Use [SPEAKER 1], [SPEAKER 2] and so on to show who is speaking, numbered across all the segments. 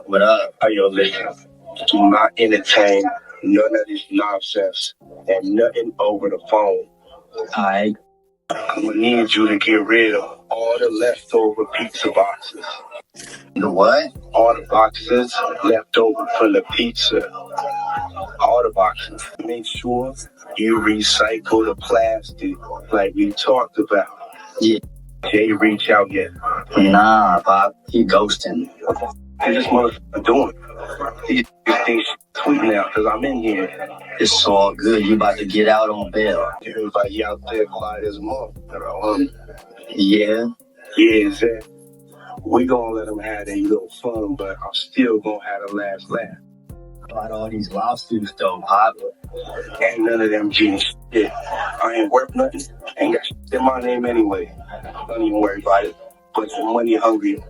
[SPEAKER 1] What up? How you listen? Do not entertain none of this nonsense and nothing over the phone. Alright. I'm gonna need you to get rid of all the leftover pizza boxes. The what? All the boxes left over from the pizza. All the boxes. Make sure you recycle the plastic like we talked about. Yeah. Can you reach out yet? Nah, Bob. He ghosting. I just motherfucker doing. These things tweet now because I'm in here. It's all good. You about to get out on bail. Everybody out there quiet as a motherfucker. Yeah. Yeah, exactly. We gonna let them have their little fun, but I'm still gonna have the last laugh. About all these lawsuits though, Pop. Ain't none of them getting shit. I ain't worth nothing. Ain't got shit in my name anyway. Don't even worry about it. But the money hungry.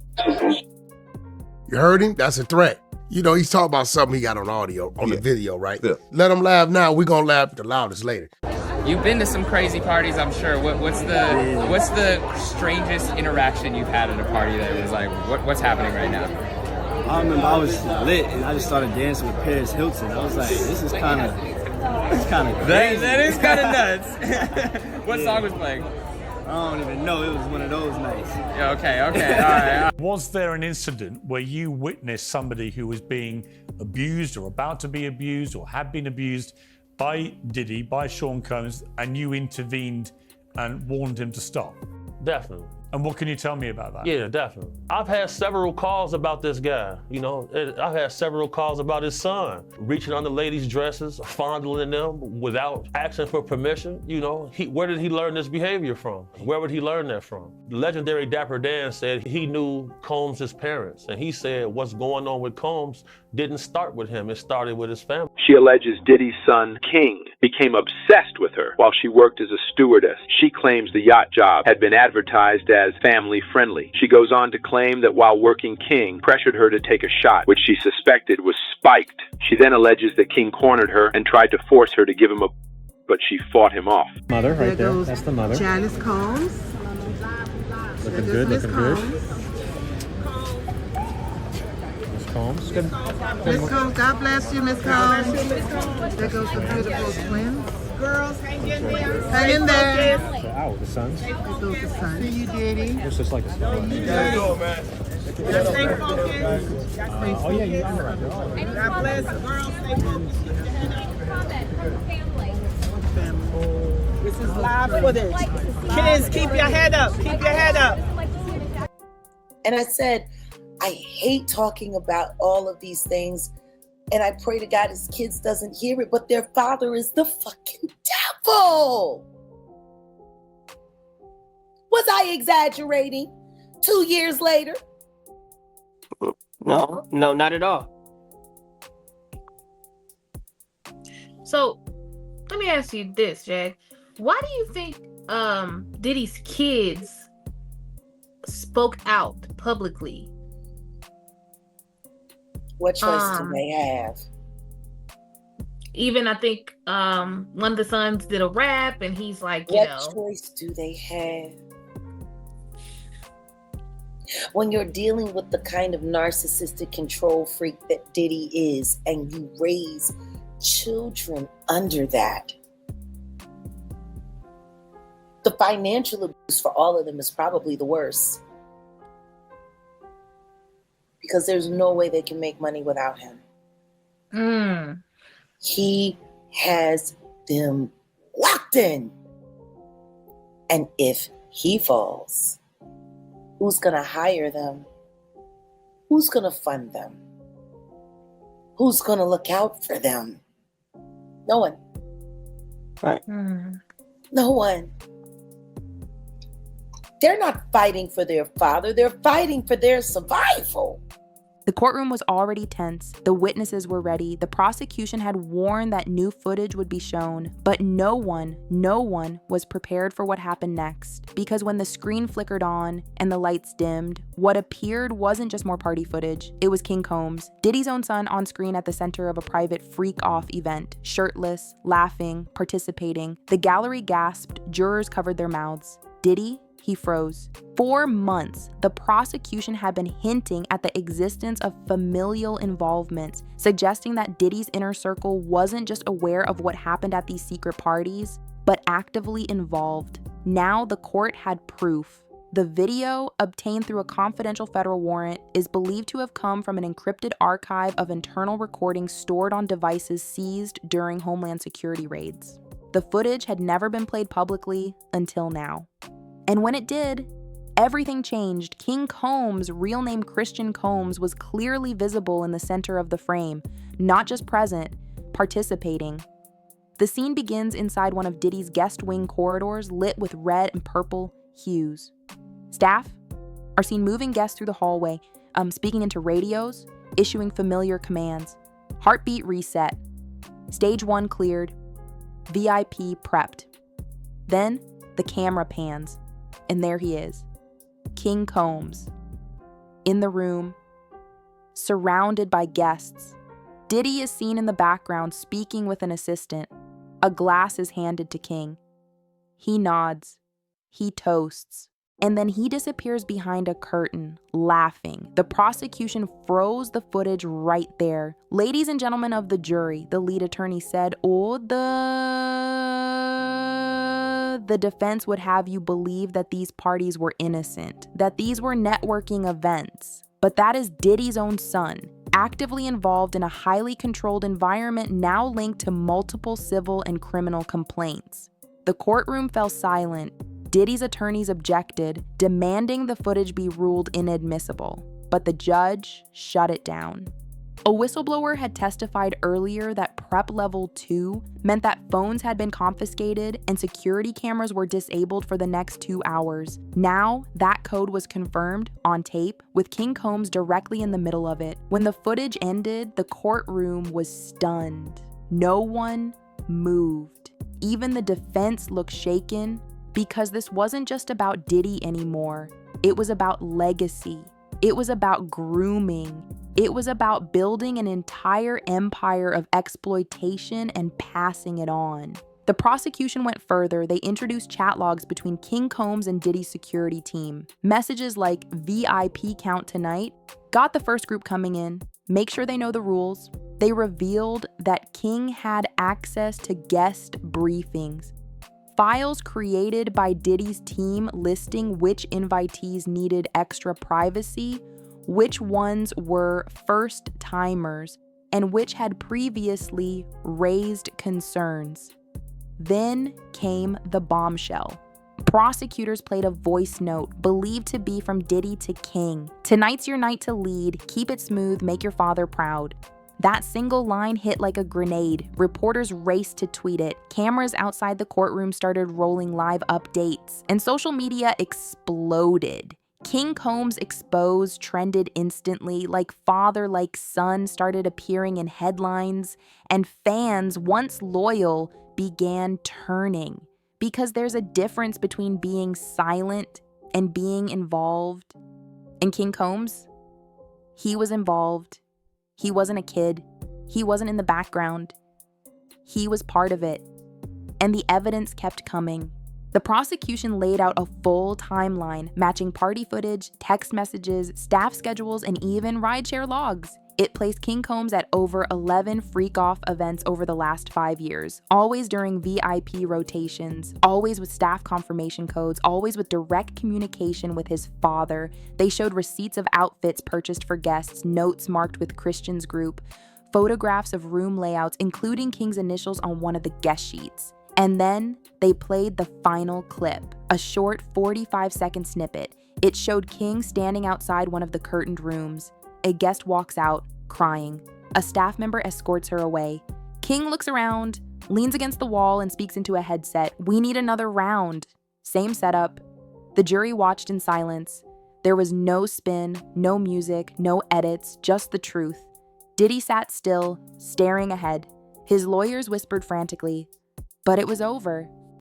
[SPEAKER 2] You heard him? That's a threat. You know, he's talking about something he got on audio, on the video, right? Yeah. Let him laugh now. We're gonna laugh the loudest later.
[SPEAKER 3] You've been to some crazy parties, I'm sure. What's the strangest interaction you've had at a party that was like, what's happening right now?
[SPEAKER 4] I remember I was lit and I just started dancing with Paris Hilton. I was like, this is kind of crazy.
[SPEAKER 3] That is kind of nuts. What song was playing?
[SPEAKER 4] I don't even know. It was one of those nights.
[SPEAKER 3] Yeah, okay, all right.
[SPEAKER 5] Was there an incident where you witnessed somebody who was being abused or about to be abused or had been abused by Diddy, by Sean Combs, and you intervened and warned him to stop?
[SPEAKER 6] Definitely.
[SPEAKER 5] And what can you tell me about that?
[SPEAKER 6] Yeah, definitely. I've had several calls about this guy, you know. I've had several calls about his son, reaching under ladies' dresses, fondling them without asking for permission, you know. Where did he learn this behavior from? Where would he learn that from? The legendary Dapper Dan said he knew Combs' parents, and he said what's going on with Combs didn't start with him, it started with his family.
[SPEAKER 7] She alleges Diddy's son, King, became obsessed with her while she worked as a stewardess. She claims the yacht job had been advertised as family-friendly. She goes on to claim that while working, King pressured her to take a shot, which she suspected was spiked. She then alleges that King cornered her and tried to force her to give him but she fought him off.
[SPEAKER 8] Mother, right there. That's the mother.
[SPEAKER 9] Janice Combs.
[SPEAKER 8] Looking good, looking good. Miss Combs. Good.
[SPEAKER 9] Miss Combs, God bless you, Miss Combs. There goes the beautiful twins. Girls, hang in there. Hang in there.
[SPEAKER 8] Ow, the sons.
[SPEAKER 9] There goes the son. See you, Diddy.
[SPEAKER 8] Looks just like a son.
[SPEAKER 9] There you go, man. Stay focused.
[SPEAKER 8] Oh, yeah, you're right.
[SPEAKER 9] God bless the girls. Stay focused. This is live footage. Kids, keep your head up. Keep your head up.
[SPEAKER 10] And I said, I hate talking about all of these things. And I pray to God his kids doesn't hear it, but their father is the fucking devil. Was I exaggerating 2 years later?
[SPEAKER 11] No, not at all.
[SPEAKER 12] So let me ask you this, Jack. Why do you think Diddy's kids spoke out publicly?
[SPEAKER 10] What choice do they have?
[SPEAKER 12] Even I think one of the sons did a rap and he's like,
[SPEAKER 10] what choice do they have? When you're dealing with the kind of narcissistic control freak that Diddy is, and you raise children under that, the financial abuse for all of them is probably the worst. Because there's no way they can make money without him. He has them locked in. And if he falls, who's going to hire them? Who's going to fund them? Who's going to look out for them? No one.
[SPEAKER 11] Right.
[SPEAKER 10] No one. They're not fighting for their father. They're fighting for their survival.
[SPEAKER 13] The courtroom was already tense. The witnesses were ready. The prosecution had warned that new footage would be shown. But no one was prepared for what happened next. Because when the screen flickered on and the lights dimmed, what appeared wasn't just more party footage. It was King Combs, Diddy's own son, on screen at the center of a private freak-off event. Shirtless, laughing, participating. The gallery gasped. Jurors covered their mouths. Diddy? he froze. 4 months, the prosecution had been hinting at the existence of familial involvements, suggesting that Diddy's inner circle wasn't just aware of what happened at these secret parties, but actively involved. Now the court had proof. The video, obtained through a confidential federal warrant, is believed to have come from an encrypted archive of internal recordings stored on devices seized during Homeland Security raids. The footage had never been played publicly until now. And when it did, everything changed. King Combs, real name Christian Combs, was clearly visible in the center of the frame, not just present, participating. The scene begins inside one of Diddy's guest wing corridors lit with red and purple hues. Staff are seen moving guests through the hallway, speaking into radios, issuing familiar commands. Heartbeat reset. Stage 1 cleared. VIP prepped. Then the camera pans, and there he is, King Combs, in the room, surrounded by guests. Diddy is seen in the background speaking with an assistant. A glass is handed to King. He nods. He toasts. And then he disappears behind a curtain, laughing. The prosecution froze the footage right there. Ladies and gentlemen of the jury, the lead attorney said, the defense would have you believe that these parties were innocent, that these were networking events. But that is Diddy's own son, actively involved in a highly controlled environment now linked to multiple civil and criminal complaints. The courtroom fell silent. Diddy's attorneys objected, demanding the footage be ruled inadmissible, but the judge shut it down. A whistleblower had testified earlier that Prep Level 2 meant that phones had been confiscated and security cameras were disabled for the next 2 hours. Now, that code was confirmed on tape, with King Combs directly in the middle of it. When the footage ended, the courtroom was stunned. No one moved. Even the defense looked shaken, because this wasn't just about Diddy anymore. It was about legacy. It was about grooming. It was about building an entire empire of exploitation and passing it on. The prosecution went further. They introduced chat logs between King Combs and Diddy's security team. Messages like VIP count tonight got the first group coming in. Make sure they know the rules. They revealed that King had access to guest briefings. Files created by Diddy's team listing which invitees needed extra privacy, which ones were first-timers, and which had previously raised concerns. Then came the bombshell. Prosecutors played a voice note believed to be from Diddy to King. "Tonight's your night to lead. Keep it smooth. Make your father proud." That single line hit like a grenade. Reporters raced to tweet it. Cameras outside the courtroom started rolling live updates, and social media exploded. King Combs exposed trended instantly, like father, like son started appearing in headlines, and fans, once loyal, began turning. Because there's a difference between being silent and being involved. And King Combs, he was involved. He wasn't a kid. He wasn't in the background. He was part of it. And the evidence kept coming. The prosecution laid out a full timeline, matching party footage, text messages, staff schedules, and even rideshare logs. It placed King Combs at over 11 freak-off events over the last 5 years, always during VIP rotations, always with staff confirmation codes, always with direct communication with his father. They showed receipts of outfits purchased for guests, notes marked with Christian's group, photographs of room layouts, including King's initials on one of the guest sheets. And then they played the final clip, a short 45-second snippet. It showed King standing outside one of the curtained rooms. A guest walks out, crying. A staff member escorts her away. King looks around, leans against the wall, and speaks into a headset. "We need another round." Same setup. The jury watched in silence. There was no spin, no music, no edits, just the truth. Diddy sat still, staring ahead. His lawyers whispered frantically, but it was over.